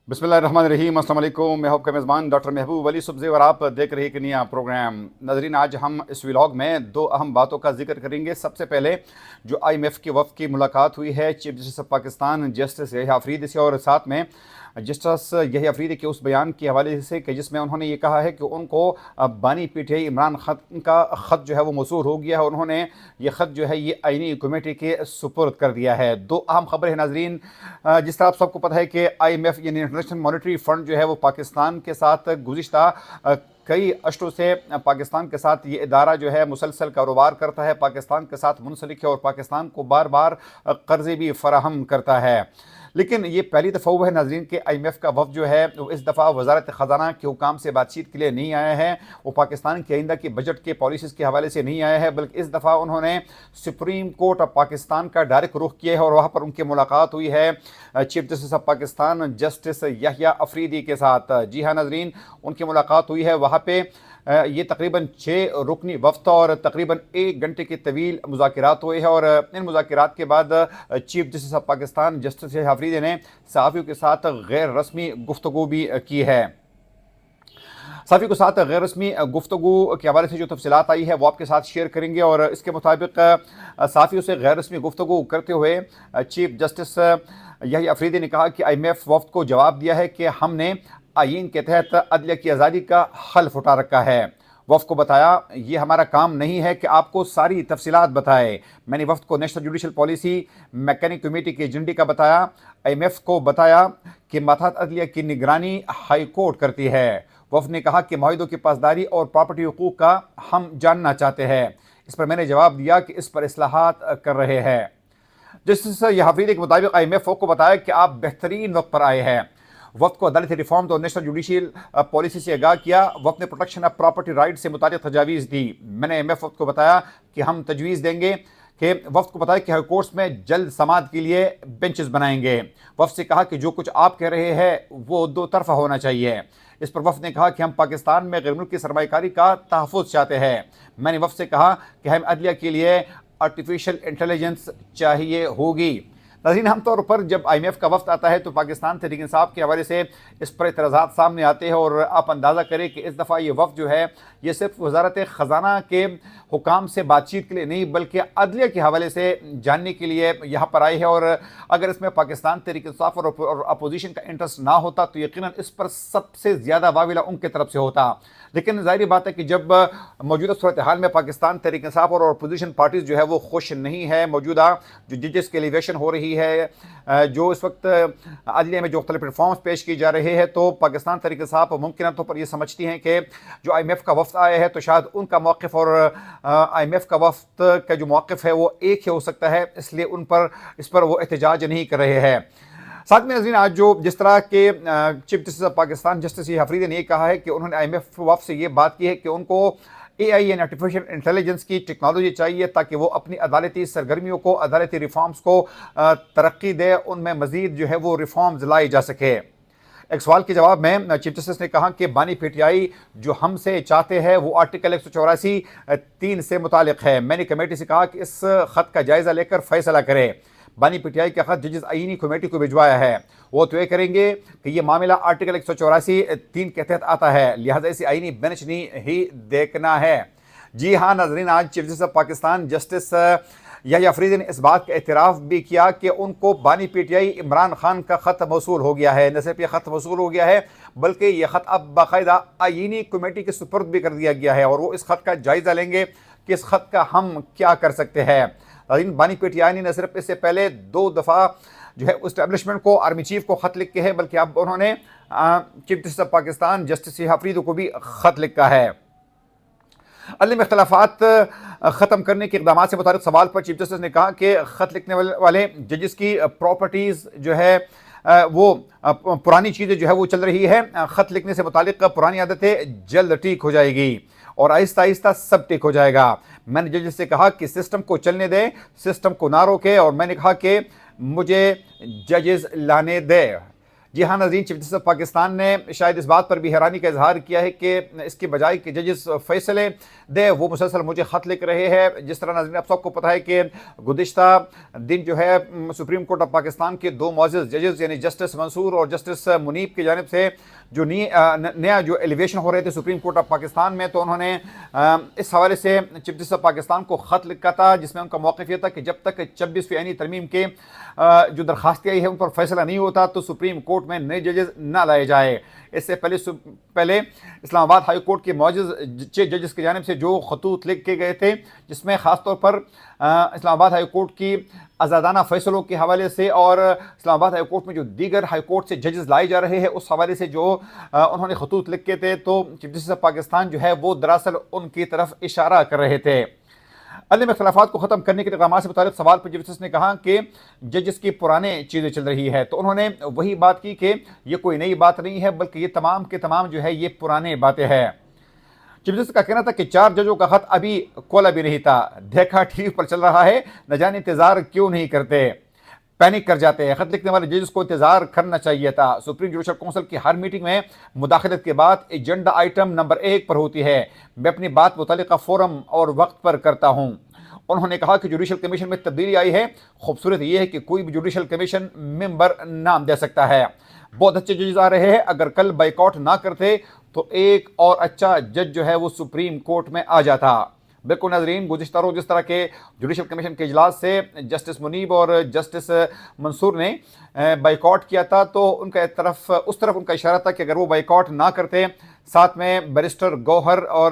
बिस्मिल्लाहिर्रहमानिर्रहीम। अस्सलाम वालेकुम। मैं आपका मेज़बान डॉक्टर महबूब अली सुबज़ी और आप देख रहे हैं कि नया प्रोग्राम। नाज़रीन, आज हम इस व्लॉग में दो अहम बातों का जिक्र करेंगे। सबसे पहले जो IMF के वफ़द की मुलाकात हुई है chief justice of Pakistan justice यहया Afridi से, और साथ में जस्टिस यहया अफरीदी के उस बयान के हवाले से कि जिसमें उन्होंने ये कहा है कि उनको बानी PTI इमरान खान का ख़त जो है वो मौसूल हो गया है। उन्होंने ये ख़त जो है ये आईनी कमेटी के सुपुर्द कर दिया है। दो अहम खबर है नाज़रीन। जिस तरह आप सबको पता है कि IMF यानी इंटरनेशनल मॉनेटरी फ़ंड जो है वो पाकिस्तान के साथ गुज़िश्ता कई अशरों से पाकिस्तान के साथ ये इदारा जो है मुसलसल कारोबार करता है, पाकिस्तान के साथ मुंसलिक है और पाकिस्तान को बार बार कर्ज़े भी फराहम करता है। लेकिन ये पहली दफ़ा हुआ है नाज़रीन कि IMF का वफ़द जो है वो इस दफ़ा वज़ारत ख़ज़ाना के हुकाम से बातचीत के लिए नहीं आया है। वो पाकिस्तान के आइंदा की बजट के पॉलिसीज़ के हवाले से नहीं आया है, बल्कि इस दफ़ा उन्होंने सुप्रीम कोर्ट ऑफ पाकिस्तान का डायरेक्ट रुख किया है और वहाँ पर उनकी मुलाकात हुई है chief justice of Pakistan justice यहया Afridi के साथ। जी हाँ नाज़रीन, उनकी मुलाकात हुई है वहाँ पे। ये तकरीबन 6 रुकनी वफ़द और तकरीबन 1 घंटे के तवील मुज़ाकरात हुए हैं, और इन मुज़ाकरात के बाद chief justice of Pakistan justice यहया Afridi ने सहाफ़ियों के साथ गैर रस्मी गुफ्तगू भी की है। सहाफ़ी के साथ गैर रस्मी गुफ्तगू के हवाले से जो तफसीलात आई है वो आपके साथ शेयर करेंगे। और इसके मुताबिक सहाफ़ियों से गैर रस्मी गुफ्तगू करते हुए चीफ जस्टिस यहया अफरीदी ने कहा कि IMF वफ़द को जवाब दिया है कि हमने आईन के तहत अदलिया की आज़ादी का हल्फ उठा रखा है। वफ़द को बताया ये हमारा काम नहीं है कि आपको सारी तफसीलात बताए। मैंने वफ़द को national judicial policy mechanic committee के एजेंडे का बताया। IMF को बताया कि मातहत अदलिया की निगरानी हाई कोर्ट करती है। वफ़द ने कहा कि माहिदों की पासदारी और प्रॉपर्टी हुकूक का हम जानना चाहते हैं। इस पर मैंने जवाब दिया कि इस पर इस्लाहात कर रहे हैं। जस्टिस यहया अफरीदी के मुताबिक IMF को बताया कि आप बेहतरीन वक्त पर आए हैं। वफ़द को अदालती रिफॉर्म और नेशनल जुडिशियल पॉलिसी से आगाह किया। वफ़द ने प्रोटेक्शन ऑफ प्रॉपर्टी राइट से मुताल्लिक़ तजावीज़ दी। मैंने IMF वफ़द को बताया कि हम तजवीज़ देंगे कि वफ़द को बताया कि हाई कोर्ट्स में जल्द समाअत के लिए बेंचेस बनाएंगे। वफ़द से कहा कि जो कुछ आप कह रहे हैं वो दो तरफ़ा होना चाहिए। इस पर वफ़द ने कहा कि हम पाकिस्तान में गैर मुल्की सरमायाकारी का तहफ़्फ़ुज़ चाहते हैं। मैंने वफ़द से कहा कि हम अदलिया के लिए आर्टिफिशियल इंटेलिजेंस चाहिए होगी। नाज़रीन, आम तौर पर जब IMF का वफ़द आता है तो पाकिस्तान तहरीक इंसाफ के हवाले से इस पर एतराज़ात सामने आते हैं, और आप अंदाज़ा करें कि इस दफ़ा ये वफ़द जो है ये सिर्फ वज़ारत ख़ज़ाना के हुकाम से बातचीत के लिए नहीं बल्कि अदलिया के हवाले से जानने के लिए यहाँ पर आए हैं। और अगर इसमें पाकिस्तान तहरीक इंसाफ और अपोजिशन का इंटरेस्ट ना होता तो यकीनन इस पर सबसे ज़्यादा वाविला उनकी तरफ से होता। लेकिन ज़ाहिर बात है कि जब मौजूदा सूरत हाल में पाकिस्तान तहरीक इंसाफ और अपोजिशन पार्टीज़ जो है वो खुश नहीं है, मौजूदा जो जजेस की एलिवेशन हो रही है, जो इस वक्त अदलिया में जो मुख्तलिफ रिफॉर्म्स पेश की जा रहे हैं, तो पाकिस्तान तहरीक इंसाफ मुमकिन तौर पर यह समझती हैं कि जो IMF का वफ़द आया है तो शायद उनका मौक़िफ़ और IMF का वफ़द का जो मौक़िफ़ है वो एक ही हो सकता है, इसलिए इस पर वो एहतजाज नहीं कर रहे हैं। साथ में नाज़रीन, आज जो जिस तरह के chief justice of Pakistan justice यहया Afridi ने कहा है कि उन्होंने IMF वफ़द से ये बात की है कि उनको AI यानी आर्टिफिशियल इंटेलिजेंस की टेक्नोलॉजी चाहिए ताकि वो अपनी अदालती सरगर्मियों को, अदालती रिफॉर्म्स को तरक्की दे, उनमें मज़ीद जो है वो रिफॉर्म्स लाई जा सके। एक सवाल के जवाब में चीफ जस्टिस ने कहा कि बानी PTI जो हमसे चाहते हैं वो आर्टिकल 184(3) से मुतालिक है। मैंने कमेटी से कहा कि इस ख़त का जायज़ा लेकर फ़ैसला करे। बानी PTI का ख़त जजेस आईनी कमेटी को भिजवाया है, वो तय करेंगे कि ये मामला आर्टिकल 184(3) के तहत आता है, लिहाजा इसे आईनी बेंच ने ही देखना है। जी हाँ नाज़रीन, आज chief justice of Pakistan justice यहया Afridi ने इस बात का एतराफ़ भी किया कि उनको बानी PTI इमरान खान का ख़त मौसूल हो गया है। न सिर्फ ये ख़त मौसूल हो गया है बल्कि ये ख़त अब बाकायदा आईनी कमेटी के सुपुर्द भी कर दिया गया है, और वो इस ख़त का जायज़ा लेंगे कि इस ख़त का हम क्या कर सकते हैं। बानी PTI ने न सिर्फ इससे पहले 2 दफ़ा जो है इस्टेब्लिशमेंट को, आर्मी चीफ को ख़त लिखे हैं, बल्कि अब उन्होंने chief justice of Pakistan justice यहया Afridi को भी ख़त लिखा है। अदलिया में इख्तलाफात ख़त्म करने के इक़दामात से मुताल्लिक़ सवाल पर चीफ जस्टिस ने कहा कि ख़त लिखने वाले जजेस की प्रॉपर्टीज़ जो है वो पुरानी चीज़ें जो है वो चल रही है। ख़त लिखने से मुताल्लिक़ पुरानी आदतें जल्द ठीक हो जाएगी और आहिस्ता आहिस्ता सब ठीक हो जाएगा। मैंने जजेस से कहा कि सिस्टम को चलने दें, सिस्टम को ना रोके, और मैंने कहा कि मुझे जजेस लाने दें। جی ہاں ناظرین، چیف جسٹس آف پاکستان نے شاید اس بات پر بھی حیرانی کا اظہار کیا ہے کہ اس کے بجائے کہ ججز فیصلے دے وہ مسلسل مجھے خط لکھ رہے ہیں۔ جس طرح ناظرین آپ سب کو پتہ ہے کہ گزشتہ دن جو ہے سپریم کورٹ آف پاکستان کے دو معزز ججز یعنی جسٹس منصور اور جسٹس منیب کی جانب سے جو نیا جو ایلیویشن ہو رہے تھے سپریم کورٹ آف پاکستان میں، تو انہوں نے اس حوالے سے چیف جسٹس آف پاکستان کو خط لکھا تھا، جس میں ان کا موقف یہ تھا کہ جب تک 26 آئینی ترمیم کے جو درخواستیں آئی ہے ان پر فیصلہ نہیں ہوتا تو سپریم کورٹ میں نئے ججز نہ لائے جائے۔ اس سے پہلے اسلام آباد ہائی کورٹ کے معزز ججز کی جانب سے جو خطوط لکھ کے گئے تھے، جس میں خاص طور پر اسلام آباد ہائی کورٹ کی آزادانہ فیصلوں کے حوالے سے اور اسلام آباد ہائی کورٹ میں جو دیگر ہائی کورٹ سے ججز لائے جا رہے ہیں اس حوالے سے جو انہوں نے خطوط لکھے تھے، تو چیف جسٹس آف پاکستان جو ہے وہ دراصل ان کی طرف اشارہ کر رہے تھے۔ عدم اختلافات کو ختم کرنے کے اقدامات سے متعلق سوال پر چیف جسٹس نے کہا کہ ججز کی پرانے چیزیں چل رہی ہے، تو انہوں نے وہی بات کی کہ یہ کوئی نئی بات نہیں ہے بلکہ یہ تمام کے تمام جو ہے یہ پرانے باتیں ہیں۔ چیف جسٹس کا کہنا تھا کہ 4 ججوں کا خط ابھی کھولا بھی نہیں تھا، دیکھا ٹی وی پر چل رہا ہے، نہ جانے انتظار کیوں نہیں کرتے، پینک کر جاتے ہیں۔ خط لکھنے والے ججز کو انتظار کرنا چاہیے تھا۔ سپریم جوڈیشل کونسل کی ہر میٹنگ میں مداخلت کے بعد ایجنڈا آئٹم نمبر 1 پر ہوتی ہے، میں اپنی بات متعلقہ فورم اور وقت پر کرتا ہوں۔ انہوں نے کہا کہ جوڈیشل کمیشن میں تبدیلی آئی ہے، خوبصورت یہ ہے کہ کوئی بھی جوڈیشل کمیشن ممبر نام دے سکتا ہے، بہت اچھے ججز آ رہے ہیں، اگر کل بائیکاٹ نہ کرتے تو ایک اور اچھا جج جو ہے وہ سپریم کورٹ میں آ جاتا۔ بالکل ناظرین، گزشتہ روز جس طرح کے جوڈیشل کمیشن کے اجلاس سے جسٹس منیب اور جسٹس منصور نے بائیکاٹ کیا تھا، تو اس طرف ان کا اشارہ تھا کہ اگر وہ بائیکاٹ نہ کرتے، ساتھ میں بیرسٹر گوہر اور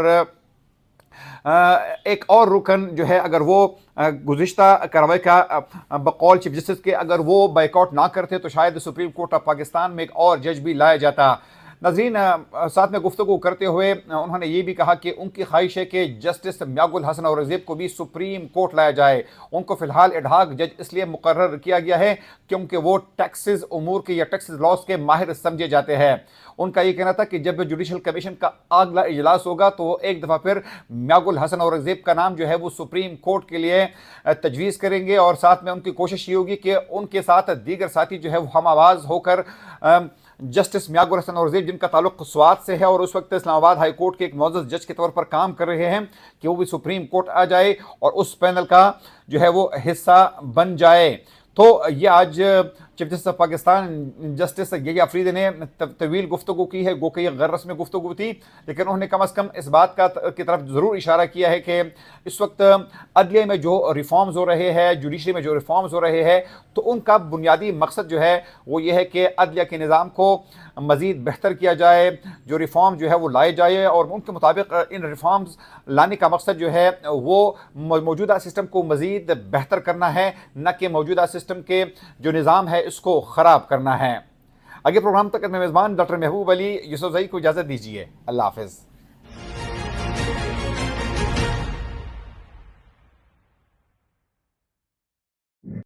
ایک اور رکن جو ہے اگر وہ گزشتہ کارروائی کا بقول چیف جسٹس کے اگر وہ بائیکاٹ نہ کرتے تو شاید سپریم کورٹ آف پاکستان میں ایک اور جج بھی لایا جاتا۔ ناظرین، ساتھ میں گفتگو کرتے ہوئے انہوں نے یہ بھی کہا کہ ان کی خواہش ہے کہ جسٹس میاگ الحسن اورنگزیب کو بھی سپریم کورٹ لایا جائے۔ ان کو فی الحال ایڈہاک جج اس لیے مقرر کیا گیا ہے کیونکہ وہ ٹیکسز امور کے یا ٹیکسز لاس کے ماہر سمجھے جاتے ہیں۔ ان کا یہ کہنا تھا کہ جب جوڈیشل کمیشن کا اگلا اجلاس ہوگا تو وہ ایک دفعہ پھر میاگ الحسن اورنگزیب کا نام جو ہے وہ سپریم کورٹ کے لیے تجویز کریں گے، اور ساتھ میں ان کی کوشش یہ ہوگی کہ ان کے ساتھ دیگر ساتھی جو ہے وہ ہم آواز ہو کر جسٹس میاگ الحسن اورنگزیب جن کا تعلق سوات سے ہے اور اس وقت اسلام آباد ہائی کورٹ کے ایک معزز جج کے طور پر کام کر رہے ہیں، کہ وہ بھی سپریم کورٹ آ جائے اور اس پینل کا جو ہے وہ حصہ بن جائے۔ تو یہ آج chief justice of Pakistan justice Yahya Afridi نے طویل گفتگو کی ہے، گو کہ یہ غیر رسمی گفتگو تھی، لیکن انہوں نے کم از کم اس بات کی طرف ضرور اشارہ کیا ہے کہ اس وقت عدلیہ میں جو ریفارمز ہو رہے ہیں، جوڈیشری میں جو ریفارمز ہو رہے ہیں، تو ان کا بنیادی مقصد جو ہے وہ یہ ہے کہ عدلیہ کے نظام کو مزید بہتر کیا جائے، جو ریفارم جو ہے وہ لائے جائے، اور ان کے مطابق ان ریفارمز لانے کا مقصد جو ہے وہ موجودہ سسٹم کو مزید بہتر کرنا ہے، نہ کہ موجودہ سسٹم کے جو نظام ہے اس کو خراب کرنا ہے۔ آگے پروگرام تک میں میزبان ڈاکٹر محبوب علی یوسف زئی کو اجازت دیجیے۔ اللہ حافظ۔